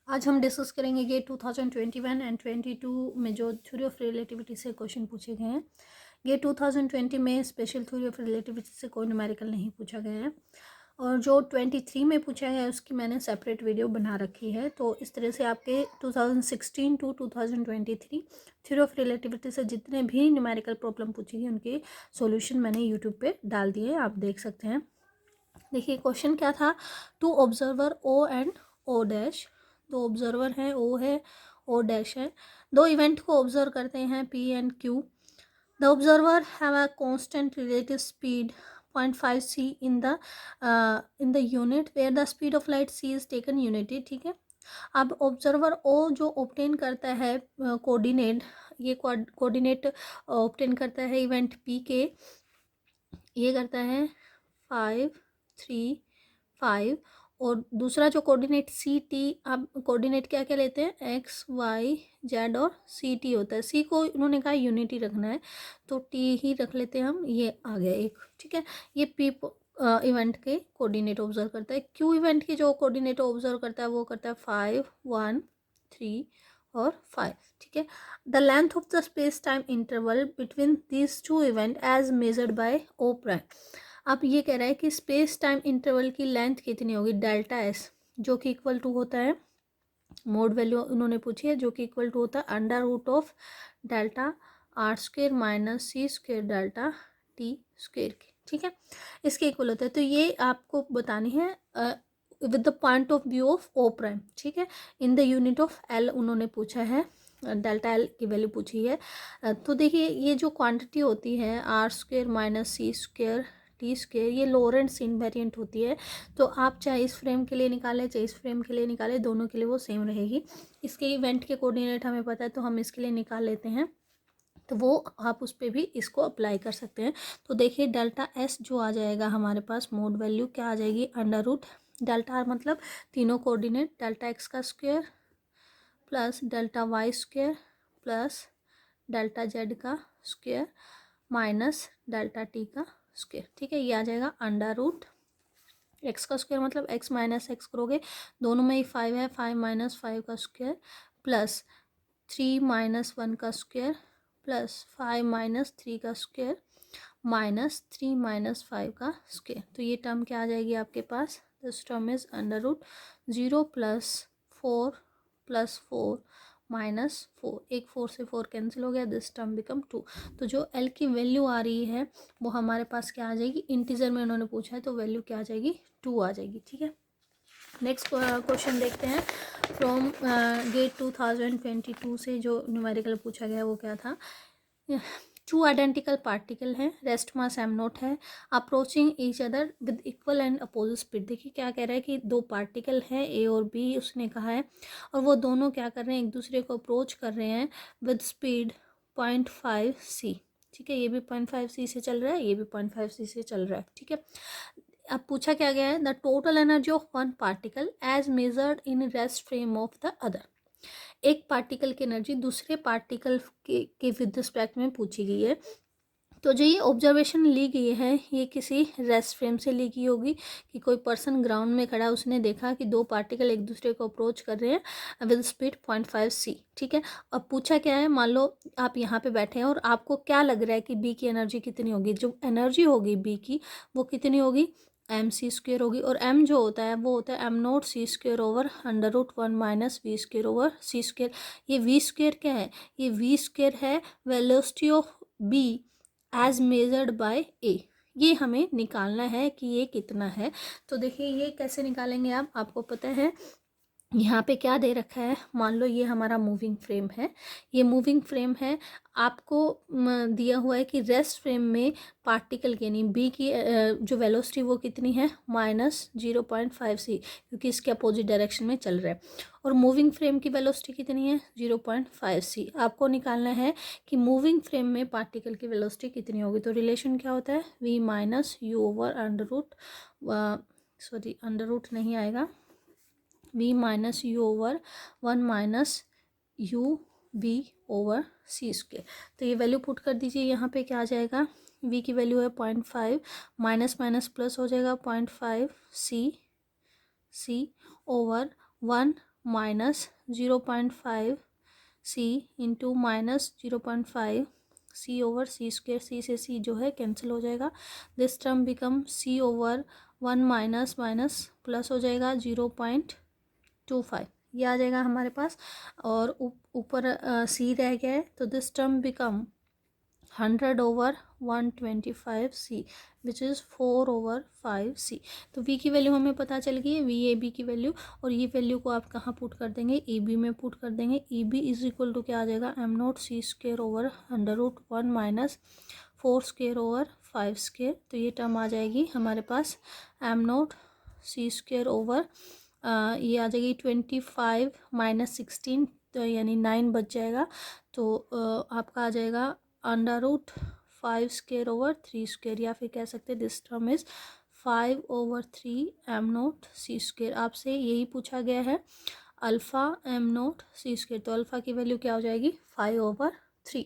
आज हम डिस्कस करेंगे ये 2021 एंड 22 में जो थ्योरी ऑफ रिलेटिविटी से क्वेश्चन पूछे गए हैं। ये 2020 में स्पेशल थ्योरी ऑफ रिलेटिविटी से कोई न्यूमेरिकल नहीं पूछा गया है, और जो 23 में पूछा गया है उसकी मैंने सेपरेट वीडियो बना रखी है। तो इस तरह से आपके 2016 टू 2023 थ्योरी ऑफ रिलेटिविटी से जितने भी न्यूमेरिकल प्रॉब्लम पूछी गई उनके सॉल्यूशन मैंने यूट्यूब पे डाल दिए, आप देख सकते हैं। देखिए क्वेश्चन क्या था, two observer O and O dash, दो ऑब्जर्वर हैं, ओ है, ओ डैश है, दो इवेंट को ऑब्जर्व करते हैं P and Q. The observer have a constant relative speed 0.5 c in the unit where the speed of light c is taken unity। ठीक है, अब ऑब्जर्वर ओ जो ऑब्टेन करता है कोऑर्डिनेट, ये कोऑर्डिनेट ऑब्टेन करता है इवेंट पी के, ये करता है 5 3 5, और दूसरा जो कोऑर्डिनेट सी टी, अब कोऑर्डिनेट क्या क्या लेते हैं, एक्स वाई जेड और सी टी होता है। सी को उन्होंने कहा यूनिटी रखना है तो टी ही रख लेते हैं हम, ये आ गया एक। ठीक है, ये पी इवेंट के कोऑर्डिनेट ऑब्जर्व करता है। क्यू इवेंट की जो कोऑर्डिनेट ऑब्जर्व करता है वो करता है 5 1 3 और 5। ठीक है, the length of the space time interval between these two event as measured by O prime. अब ये कह रहा है कि स्पेस टाइम इंटरवल की लेंथ कितनी होगी, डेल्टा एस, जो कि इक्वल टू होता है, मोड वैल्यू उन्होंने पूछी है, जो कि इक्वल टू होता है under root of delta r square minus c square delta t square की। ठीक है, इसके इक्वल होता है। तो ये आपको बतानी है with the point of view of O prime. ठीक है, in the unit of L उन्होंने पूछा है, डेल्टा एल की वैल्यू पूछी है। तो देखिए ये जो क्वांटिटी होती है r square minus c square t square, ये लोरेंट्ज़ इनवेरिएंट होती है। तो आप चाहे इस फ्रेम के लिए निकालें चाहे इस फ्रेम के लिए निकालें, दोनों के लिए वो सेम रहेगी। इसके इवेंट के कोऑर्डिनेट हमें पता है तो हम इसके लिए निकाल लेते हैं, तो वो आप उस पर भी इसको अप्लाई कर सकते हैं। तो देखिए डेल्टा एस जो आ जाएगा हमारे पास, मोड वैल्यू क्या आ जाएगी, अंडर रूट डेल्टा आर मतलब तीनों कोऑर्डिनेट, डेल्टा एक्स का square plus delta y square plus delta z का स्क्वायर माइनस डेल्टा टी का स्क्वायर। ठीक है, ये आ जाएगा अंडर रूट एक्स का स्क्वायर मतलब एक्स माइनस एक्स करोगे, दोनों में ही 5 है, 5 माइनस 5 का स्क्वायर प्लस 3 माइनस 1 का स्क्वायर प्लस 5 माइनस 3 का स्क्वायर माइनस 3 माइनस 5 का स्क्वायर। तो ये टर्म क्या आ जाएगी आपके पास, this term is under root 0 plus 4 plus 4 minus 4, एक 4 से 4 कैंसिल हो गया, दिस टर्म बिकम 2। तो जो एल की वैल्यू आ रही है वो हमारे पास क्या आ जाएगी, इंटीजर में उन्होंने पूछा है तो वैल्यू क्या आ जाएगी, 2 आ जाएगी। ठीक है, नेक्स्ट क्वेश्चन देखते हैं। फ्रॉम गेट 2022 से जो न्यूमेरिकल पूछा गया वो क्या था, टू आइडेंटिकल पार्टिकल हैं, रेस्ट मास एम नोट है, approaching each other with equal and opposite speed. देखिए क्या कह रहा है कि दो पार्टिकल हैं ए और बी, उसने कहा है, और वो दोनों क्या कर रहे हैं, एक दूसरे को अप्रोच कर रहे हैं विद स्पीड 0.5 c। ठीक है, ये भी 0.5 c से चल रहा है, ये भी 0.5 c से चल रहा है। ठीक है, अब पूछा क्या गया है, the total energy of one particle as measured in rest frame of the other. एक पार्टिकल की एनर्जी दूसरे पार्टिकल के विद रिस्पेक्ट में पूछी गई है। तो जो ये ऑब्जर्वेशन ली गई है ये किसी रेस्ट फ्रेम से ली गई होगी, कि कोई पर्सन ग्राउंड में खड़ा, उसने देखा कि दो पार्टिकल एक दूसरे को अप्रोच कर रहे हैं विद स्पीड 0.5 c। ठीक है, अब पूछा क्या है, मान लो आप यहाँ पे बैठे हैं और आपको क्या लग रहा है कि बी की एनर्जी कितनी होगी, जो एनर्जी होगी बी की वो कितनी होगी, एम सी स्क्वेयर होगी, और एम जो होता है वो होता है एम नोट सी square over under root 1 minus V square over सी स्क्वेयर। ये वी स्क्वेयर क्या है, ये वी स्क्वेयर है velocity of B as measured by A. ये हमें निकालना है कि ये कितना है। तो देखिए ये कैसे निकालेंगे आप, आपको पता है यहाँ पे क्या दे रखा है, मान लो ये हमारा मूविंग फ्रेम है, ये मूविंग फ्रेम है, आपको दिया हुआ है कि रेस्ट फ्रेम में पार्टिकल की यानी बी की जो वेलोसिटी वो कितनी है, -0.5 c, क्योंकि इसके अपोजिट डायरेक्शन में चल रहा है, और मूविंग फ्रेम की वेलोसिटी कितनी है 0.5 c। आपको निकालना है कि मूविंग फ्रेम में पार्टिकल की वेलोसिटी कितनी होगी। तो रिलेशन क्या होता है, v minus u over under root, sorry under root नहीं आएगा, v minus u over 1 minus u v over सी स्क्वेयर। तो ये वैल्यू पुट कर दीजिए, यहाँ पे क्या आ जाएगा, v की वैल्यू है 0.5, माइनस माइनस प्लस हो जाएगा 0.5 c over 1 minus 0.5 c into minus 0.5 c over सी स्क्वेयर, सी से सी जो है कैंसिल हो जाएगा। This term become c over 1 minus minus plus हो जाएगा 0.25, ये आ जाएगा हमारे पास। और ऊपर सी रह गया है, तो this term become 100 over 125 c which is 4 over 5 c. तो v की वैल्यू हमें पता चल गई है, वी ए बी की वैल्यू। और ये वैल्यू को आप कहाँ पुट कर देंगे, ए बी में पुट कर देंगे। A B is equal to क्या आ जाएगा, एम नोट सी square over √1 minus 4 square over 5 square. तो ये टर्म आ जाएगी हमारे पास एम नोट सी स्क्वेयर ओवर ये आ जाएगी 25 माइनस 16, तो यानी 9 बच जाएगा। तो आपका आ जाएगा √5 स्क्वेयर ओवर 3 स्क्वेयर, या फिर कह सकते हैं this term is 5 over 3 m naught C square. आपसे यही पूछा गया है अल्फ़ा एम नोट सी स्क्वेयर, तो अल्फ़ा की वैल्यू क्या हो जाएगी 5 ओवर 3।